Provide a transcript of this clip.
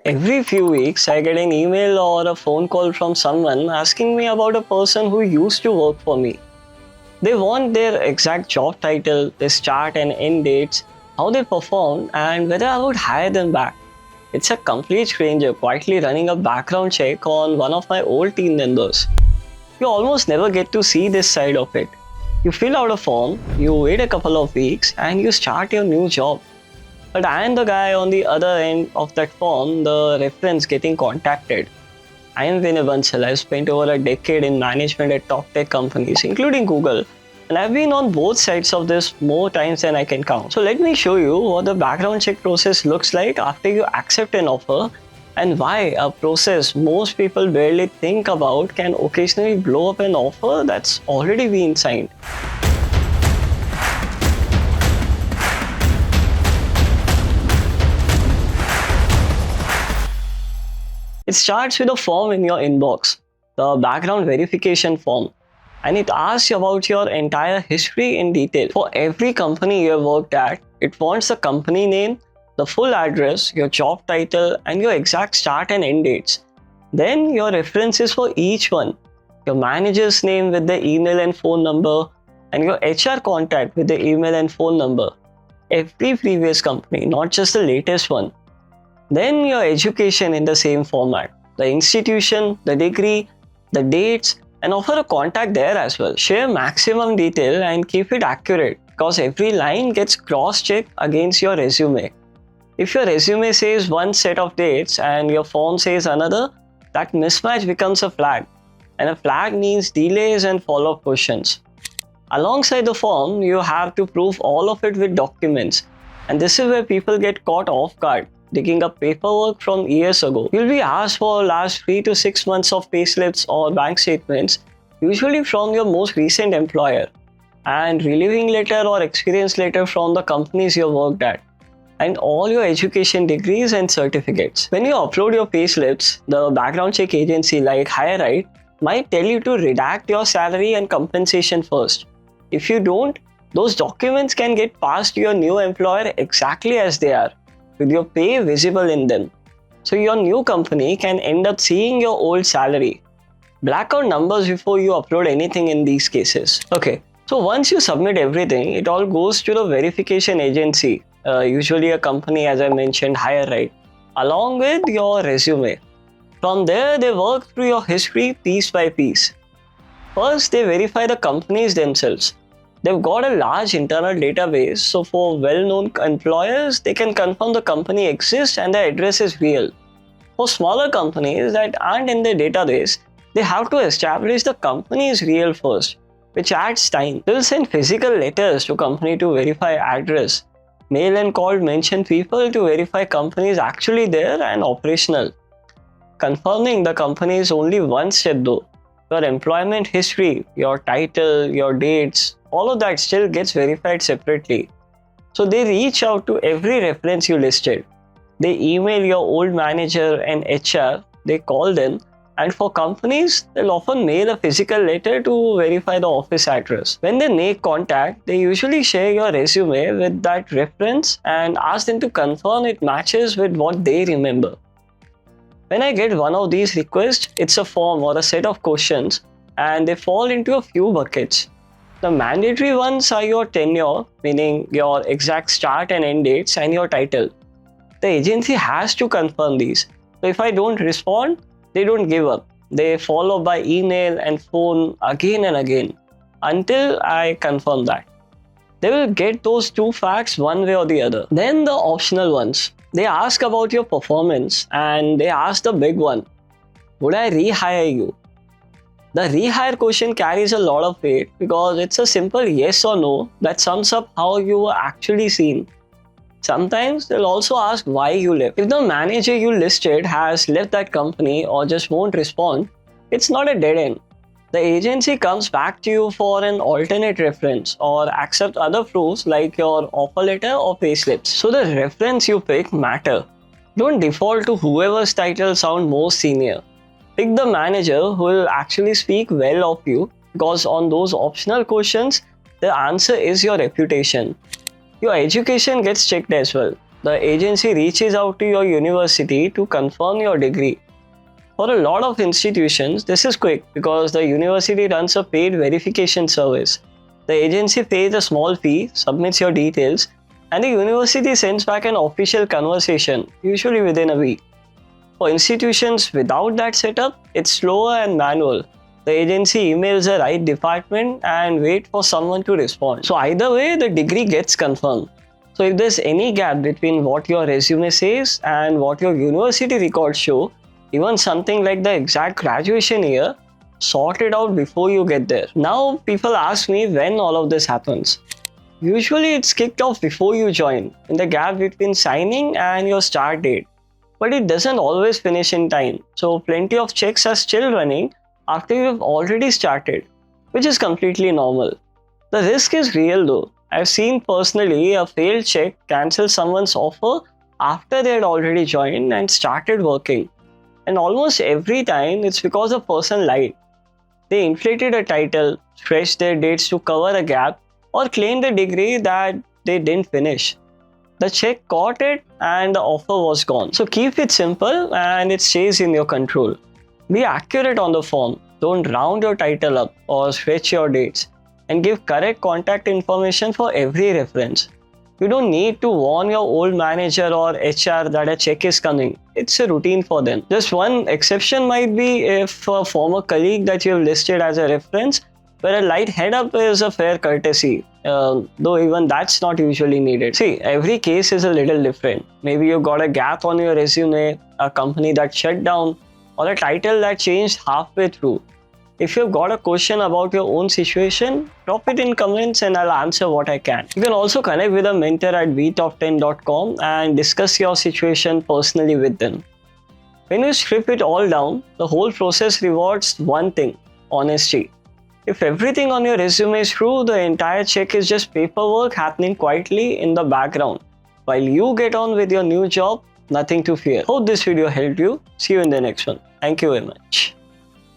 Every few weeks, I get an email or a phone call from someone asking me about a person who used to work for me. They want their exact job title, their start and end dates, how they performed, and whether I would hire them back. It's a complete stranger quietly running a background check on one of my old team members. You almost never get to see this side of it. You fill out a form, you wait a couple of weeks, and you start your new job. But I am the guy on the other end of that form, the reference getting contacted. I am Vinay Bansal. I've spent over a decade in management at top tech companies, including Google. And I've been on both sides of this more times than I can count. So let me show you what the background check process looks like after you accept an offer and why a process most people barely think about can occasionally blow up an offer that's already been signed. It starts with a form in your inbox, the background verification form, and it asks you about your entire history in detail. For every company you have worked at, it wants the company name, the full address, your job title, and your exact start and end dates. Then your references for each one, your manager's name with the email and phone number, and your HR contact with the email and phone number. Every previous company, not just the latest one. Then your education in the same format, the institution, the degree, the dates, and offer a contact there as well. Share maximum detail and keep it accurate because every line gets cross-checked against your resume. If your resume says one set of dates and your form says another, that mismatch becomes a flag. And a flag means delays and follow-up questions. Alongside the form, you have to prove all of it with documents. And this is where people get caught off guard, digging up paperwork from years ago. You'll be asked for last 3 to 6 months of payslips or bank statements, usually from your most recent employer, and relieving letter or experience letter from the companies you worked at, and all your education degrees and certificates. When you upload your payslips, the background check agency like HireRight might tell you to redact your salary and compensation first. If you don't, those documents can get passed to your new employer exactly as they are, with your pay visible in them. So your new company can end up seeing your old salary. Black out numbers before you upload anything in these cases. Okay, so once you submit everything, it all goes to the verification agency, usually a company as I mentioned, HireRight, along with your resume. From there, they work through your history piece by piece. First, they verify the companies themselves. They've got a large internal database, so for well-known employers, they can confirm the company exists and the address is real. For smaller companies that aren't in their database, they have to establish the company is real first, which adds time. They'll send physical letters to company to verify address, mail and call mention people to verify company is actually there and operational. Confirming the company is only one step though. Your employment history, your title, your dates, all of that still gets verified separately. So they reach out to every reference you listed. They email your old manager and HR, they call them, and for companies, they'll often mail a physical letter to verify the office address. When they make contact, they usually share your resume with that reference and ask them to confirm it matches with what they remember. When I get one of these requests, it's a form or a set of questions and they fall into a few buckets. The mandatory ones are your tenure, meaning your exact start and end dates, and your title. The agency has to confirm these. So if I don't respond, they don't give up. They follow by email and phone again and again until I confirm that. They will get those two facts one way or the other. Then the optional ones. They ask about your performance and they ask the big one. Would I rehire you? The rehire question carries a lot of weight because it's a simple yes or no that sums up how you were actually seen. Sometimes they'll also ask why you left. If the manager you listed has left that company or just won't respond, it's not a dead end. The agency comes back to you for an alternate reference or accept other proofs like your offer letter or payslips. So the reference you pick matter. Don't default to whoever's title sounds most senior. Pick the manager who will actually speak well of you because on those optional questions, the answer is your reputation. Your education gets checked as well. The agency reaches out to your university to confirm your degree. For a lot of institutions, this is quick because the university runs a paid verification service. The agency pays a small fee, submits your details, and the university sends back an official conversation, usually within a week. For institutions without that setup, it's slower and manual. The agency emails the right department and wait for someone to respond. So either way, the degree gets confirmed. So if there's any gap between what your resume says and what your university records show, even something like the exact graduation year, sort it out before you get there. Now people ask me when all of this happens. Usually it's kicked off before you join, in the gap between signing and your start date. But it doesn't always finish in time, so plenty of checks are still running after you've already started, which is completely normal. The risk is real though. I've seen personally a failed check cancel someone's offer after they had already joined and started working. And almost every time it's because the person lied. They inflated a title, stretched their dates to cover a gap, or claimed a degree that they didn't finish. The check caught it and the offer was gone. So keep it simple and it stays in your control. Be accurate on the form. Don't round your title up or stretch your dates. And give correct contact information for every reference. You don't need to warn your old manager or HR that a check is coming. It's a routine for them. Just one exception might be if a former colleague that you have listed as a reference, where a light head up is a fair courtesy, though even that's not usually needed. See, every case is a little different. Maybe you got a gap on your resume, a company that shut down, or a title that changed halfway through. If you've got a question about your own situation, drop it in comments and I'll answer what I can. You can also connect with a mentor at BeTopTen.com and discuss your situation personally with them. When you strip it all down, the whole process rewards one thing: honesty. If everything on your resume is true, the entire check is just paperwork happening quietly in the background. While you get on with your new job, nothing to fear. Hope this video helped you. See you in the next one. Thank you very much.